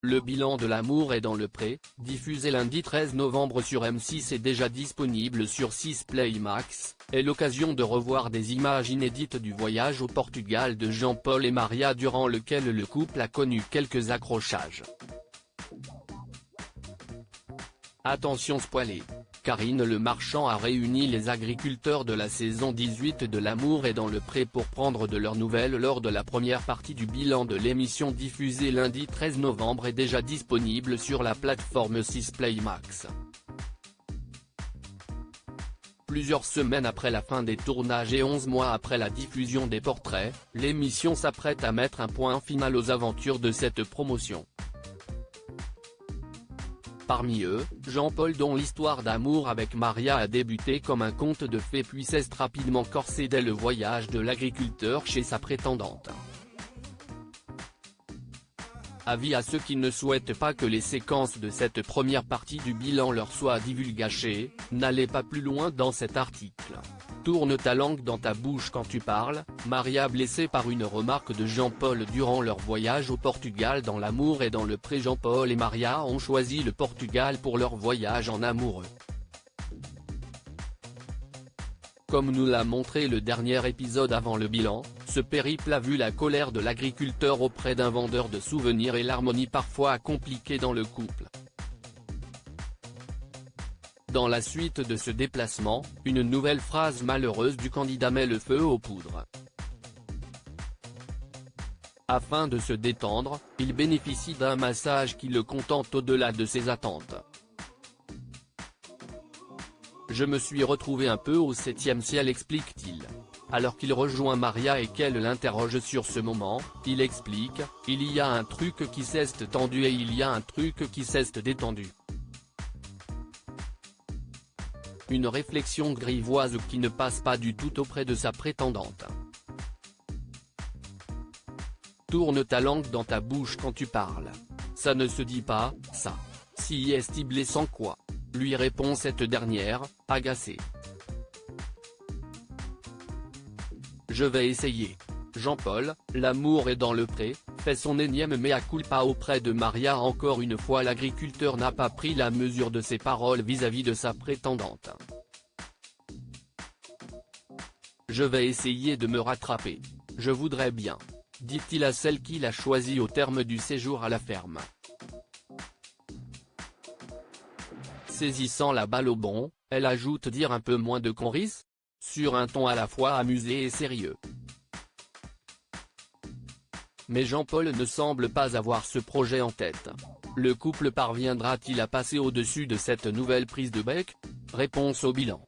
Le bilan de l'amour est dans le pré, diffusé lundi 13 novembre sur M6 et déjà disponible sur 6 Play Max, est l'occasion de revoir des images inédites du voyage au Portugal de Jean-Paul et Maria durant lequel le couple a connu quelques accrochages. Attention spoilé. Karine Le Marchand a réuni les agriculteurs de la saison 18 de L'amour est dans le pré pour prendre de leurs nouvelles lors de la première partie du bilan de l'émission diffusée lundi 13 novembre et déjà disponible sur la plateforme 6 Play Max. Plusieurs semaines après la fin des tournages et 11 mois après la diffusion des portraits, l'émission s'apprête à mettre un point final aux aventures de cette promotion. Parmi eux, Jean-Paul dont l'histoire d'amour avec Maria a débuté comme un conte de fées puis s'est rapidement corsé dès le voyage de l'agriculteur chez sa prétendante. Avis à ceux qui ne souhaitent pas que les séquences de cette première partie du bilan leur soient divulgachées, n'allez pas plus loin dans cet article. Tourne ta langue dans ta bouche quand tu parles, Maria blessée par une remarque de Jean-Paul durant leur voyage au Portugal dans L'amour et dans le pré. Jean-Paul et Maria ont choisi le Portugal pour leur voyage en amoureux. Comme nous l'a montré le dernier épisode avant le bilan, ce périple a vu la colère de l'agriculteur auprès d'un vendeur de souvenirs et l'harmonie parfois compliquée dans le couple. Dans la suite de ce déplacement, une nouvelle phrase malheureuse du candidat met le feu aux poudres. Afin de se détendre, il bénéficie d'un massage qui le contente au-delà de ses attentes. Je me suis retrouvé un peu au 7e ciel, explique-t-il. Alors qu'il rejoint Maria et qu'elle l'interroge sur ce moment, il explique, il y a un truc qui s'est tendu et il y a un truc qui s'est détendu. Une réflexion grivoise qui ne passe pas du tout auprès de sa prétendante. Tourne ta langue dans ta bouche quand tu parles. Ça ne se dit pas, ça. Si est-il blessant quoi, lui répond cette dernière, agacée. Je vais essayer. Jean-Paul, L'amour est dans le pré, fait son énième mea culpa auprès de Maria. Encore une fois l'agriculteur n'a pas pris la mesure de ses paroles vis-à-vis de sa prétendante. Je vais essayer de me rattraper. Je voudrais bien, dit-il à celle qu'il a choisie au terme du séjour à la ferme. Saisissant la balle au bond, elle ajoute dire un peu moins de conneries, sur un ton à la fois amusé et sérieux. Mais Jean-Paul ne semble pas avoir ce projet en tête. Le couple parviendra-t-il à passer au-dessus de cette nouvelle prise de bec? Réponse au bilan.